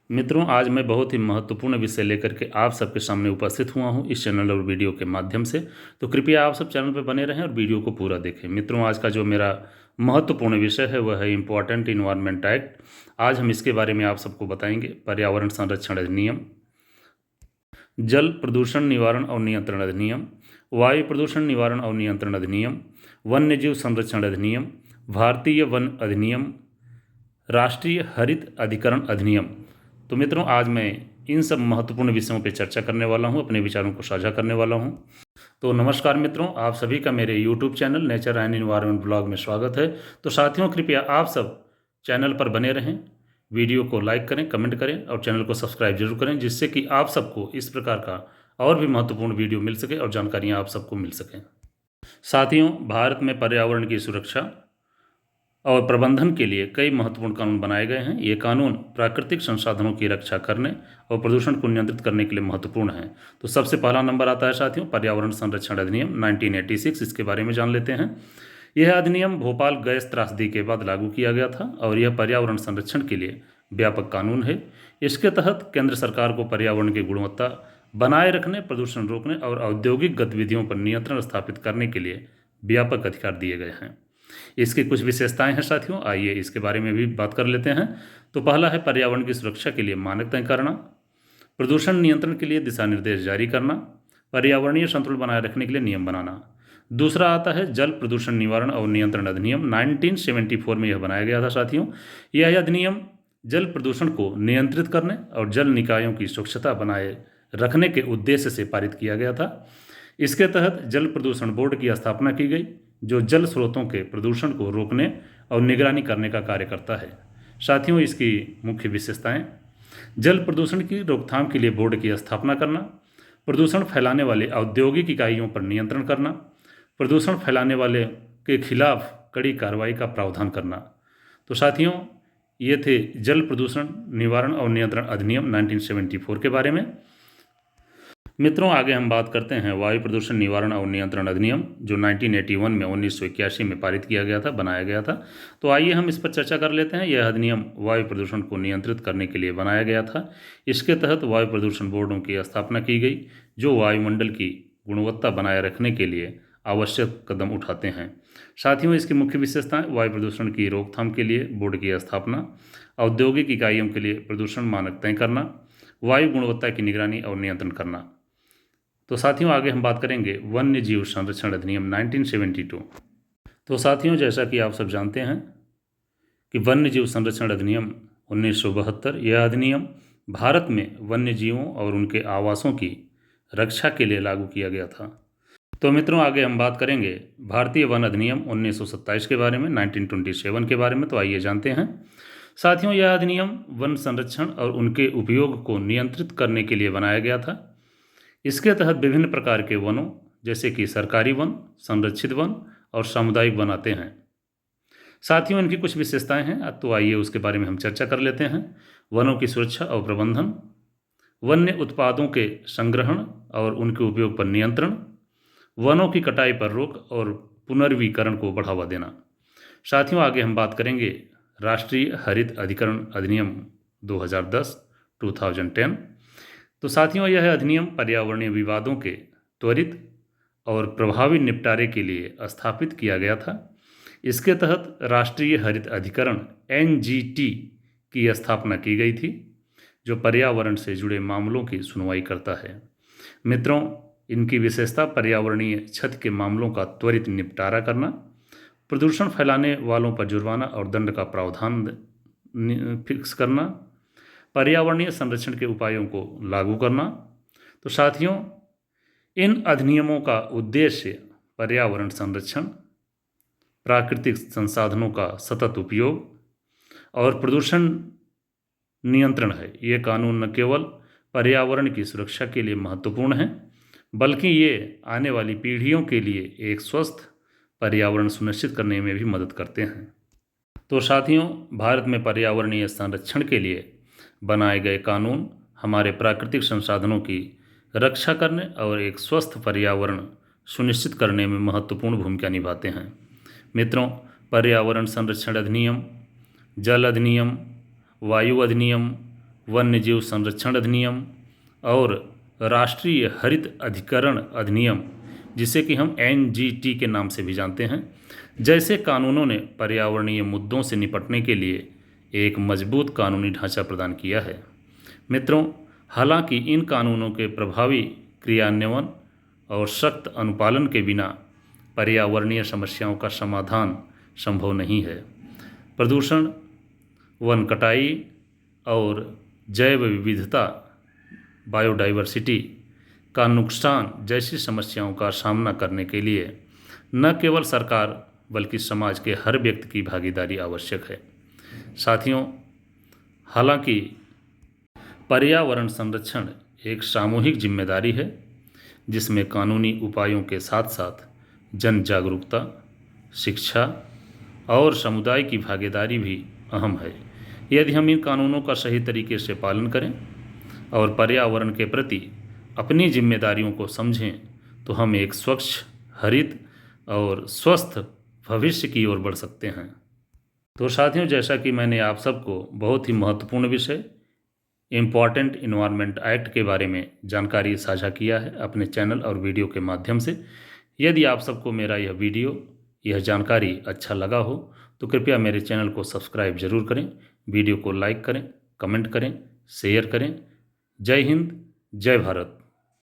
मित्रों, आज मैं बहुत ही महत्वपूर्ण विषय लेकर के आप सबके सामने उपस्थित हुआ हूं इस चैनल और वीडियो के माध्यम से। तो कृपया आप सब चैनल पर बने रहें और वीडियो को पूरा देखें। मित्रों, आज का जो मेरा महत्वपूर्ण विषय है वह है इम्पॉर्टेंट इन्वायरमेंट एक्ट। आज हम इसके बारे में आप सबको बताएंगे। पर्यावरण संरक्षण अधिनियम, जल प्रदूषण निवारण और नियंत्रण अधिनियम, वायु प्रदूषण निवारण और नियंत्रण अधिनियम, वन्यजीव संरक्षण अधिनियम, भारतीय वन अधिनियम, राष्ट्रीय हरित अधिकरण अधिनियम। तो मित्रों, आज मैं इन सब महत्वपूर्ण विषयों पर चर्चा करने वाला हूं, अपने विचारों को साझा करने वाला हूं। तो नमस्कार मित्रों, आप सभी का मेरे YouTube channel nature and environment blog में स्वागत है। तो साथियों, कृपया आप सब चैनल पर बने रहें, वीडियो को लाइक करें, कमेंट करें और चैनल को सब्सक्राइब जरूर करें, जिससे कि आप सबको इस प्रकार का और भी महत्वपूर्ण वीडियो मिल सके और जानकारियाँ आप सबको मिल सकें। साथियों, भारत में पर्यावरण की सुरक्षा और प्रबंधन के लिए कई महत्वपूर्ण कानून बनाए गए हैं। ये कानून प्राकृतिक संसाधनों की रक्षा करने और प्रदूषण को नियंत्रित करने के लिए महत्वपूर्ण हैं। तो सबसे पहला नंबर आता है साथियों पर्यावरण संरक्षण अधिनियम 1986। इसके बारे में जान लेते हैं। यह अधिनियम भोपाल गैस त्रासदी के बाद लागू किया गया था और यह पर्यावरण संरक्षण के लिए व्यापक कानून है। इसके तहत केंद्र सरकार को पर्यावरण की गुणवत्ता बनाए रखने, प्रदूषण रोकने और औद्योगिक गतिविधियों पर नियंत्रण स्थापित करने के लिए व्यापक अधिकार दिए गए हैं। इसकी कुछ विशेषताएं हैं साथियों, आइए इसके बारे में भी बात कर लेते हैं। तो पहला है पर्यावरण की सुरक्षा के लिए मानक तय करना, प्रदूषण नियंत्रण के लिए दिशा निर्देश जारी करना, पर्यावरणीय संतुलन बनाए रखने के लिए नियम बनाना। दूसरा आता है जल प्रदूषण निवारण और नियंत्रण अधिनियम 1974 में यह बनाया गया था साथियों। यह अधिनियम जल प्रदूषण को नियंत्रित करने और जल निकायों की स्वच्छता बनाए रखने के उद्देश्य से पारित किया गया था। इसके तहत जल प्रदूषण बोर्ड की स्थापना की गई, जो जल स्रोतों के प्रदूषण को रोकने और निगरानी करने का कार्य करता है। साथियों, इसकी मुख्य विशेषताएं: जल प्रदूषण की रोकथाम के लिए बोर्ड की स्थापना करना, प्रदूषण फैलाने वाले औद्योगिक इकाइयों पर नियंत्रण करना, प्रदूषण फैलाने वाले के खिलाफ कड़ी कार्रवाई का प्रावधान करना। तो साथियों, ये थे जल प्रदूषण निवारण और नियंत्रण अधिनियम 1974 के बारे में। मित्रों, आगे हम बात करते हैं वायु प्रदूषण निवारण और नियंत्रण अधिनियम, जो 1981 में 1981 में पारित किया गया था, बनाया गया था। तो आइए हम इस पर चर्चा कर लेते हैं। यह अधिनियम वायु प्रदूषण को नियंत्रित करने के लिए बनाया गया था। इसके तहत वायु प्रदूषण बोर्डों की स्थापना की गई, जो वायुमंडल की गुणवत्ता बनाए रखने के लिए आवश्यक कदम उठाते हैं। साथियों, इसकी मुख्य विशेषताएं: वायु प्रदूषण की रोकथाम के लिए बोर्ड की स्थापना, औद्योगिक इकाइयों के लिए प्रदूषण मानक तय करना, वायु गुणवत्ता की निगरानी और नियंत्रण करना। तो साथियों, आगे हम बात करेंगे वन्य जीव संरक्षण अधिनियम 1972। तो साथियों, जैसा कि आप सब जानते हैं कि वन्य जीव संरक्षण अधिनियम 1972, यह अधिनियम भारत में वन्य जीवों और उनके आवासों की रक्षा के लिए लागू किया गया था। तो मित्रों, आगे हम बात करेंगे भारतीय वन अधिनियम 1927 के बारे में, 1927 के बारे में। तो आइए जानते हैं। साथियों, यह अधिनियम वन संरक्षण और उनके उपयोग को नियंत्रित करने के लिए बनाया गया था। इसके तहत विभिन्न प्रकार के वनों, जैसे कि सरकारी वन, संरक्षित वन और सामुदायिक वन आते हैं। साथियों, इनकी कुछ विशेषताएं हैं, तो आइए उसके बारे में हम चर्चा कर लेते हैं। वनों की सुरक्षा और प्रबंधन, वन्य उत्पादों के संग्रहण और उनके उपयोग पर नियंत्रण, वनों की कटाई पर रोक और पुनर्वीकरण को बढ़ावा देना। साथियों, आगे हम बात करेंगे राष्ट्रीय हरित अधिकरण अधिनियम 2010। तो साथियों, यह अधिनियम पर्यावरणीय विवादों के त्वरित और प्रभावी निपटारे के लिए स्थापित किया गया था। इसके तहत राष्ट्रीय हरित अधिकरण NGT की स्थापना की गई थी, जो पर्यावरण से जुड़े मामलों की सुनवाई करता है। मित्रों, इनकी विशेषता पर्यावरणीय क्षति के मामलों का त्वरित निपटारा करना, प्रदूषण फैलाने वालों पर जुर्माना और दंड का प्रावधान फिक्स करना, पर्यावरणीय संरक्षण के उपायों को लागू करना। तो साथियों, इन अधिनियमों का उद्देश्य पर्यावरण संरक्षण, प्राकृतिक संसाधनों का सतत उपयोग और प्रदूषण नियंत्रण है। ये कानून न केवल पर्यावरण की सुरक्षा के लिए महत्वपूर्ण हैं, बल्कि ये आने वाली पीढ़ियों के लिए एक स्वस्थ पर्यावरण सुनिश्चित करने में भी मदद करते हैं। तो साथियों, भारत में पर्यावरणीय संरक्षण के लिए बनाए गए कानून हमारे प्राकृतिक संसाधनों की रक्षा करने और एक स्वस्थ पर्यावरण सुनिश्चित करने में महत्वपूर्ण भूमिका निभाते हैं। मित्रों, पर्यावरण संरक्षण अधिनियम, जल अधिनियम, वायु अधिनियम, वन्यजीव संरक्षण अधिनियम और राष्ट्रीय हरित अधिकरण अधिनियम, जिसे कि हम NGT के नाम से भी जानते हैं, जैसे कानूनों ने पर्यावरणीय मुद्दों से निपटने के लिए एक मजबूत कानूनी ढांचा प्रदान किया है। मित्रों, हालांकि इन कानूनों के प्रभावी क्रियान्वयन और सख्त अनुपालन के बिना पर्यावरणीय समस्याओं का समाधान संभव नहीं है। प्रदूषण, वन कटाई और जैव विविधता बायोडाइवर्सिटी का नुकसान जैसी समस्याओं का सामना करने के लिए न केवल सरकार बल्कि समाज के हर व्यक्ति की भागीदारी आवश्यक है। साथियों, हालांकि पर्यावरण संरक्षण एक सामूहिक जिम्मेदारी है जिसमें कानूनी उपायों के साथ साथ जन जागरूकता, शिक्षा और समुदाय की भागीदारी भी अहम है। यदि हम इन कानूनों का सही तरीके से पालन करें और पर्यावरण के प्रति अपनी जिम्मेदारियों को समझें तो हम एक स्वच्छ, हरित और स्वस्थ भविष्य की ओर बढ़ सकते हैं। तो साथियों, जैसा कि मैंने आप सबको बहुत ही महत्वपूर्ण विषय इम्पॉर्टेंट इन्वायरमेंट एक्ट के बारे में जानकारी साझा किया है अपने चैनल और वीडियो के माध्यम से। यदि आप सबको मेरा यह वीडियो, यह जानकारी अच्छा लगा हो तो कृपया मेरे चैनल को सब्सक्राइब जरूर करें, वीडियो को लाइक करें, कमेंट करें, शेयर करें। जय हिंद, जय भारत।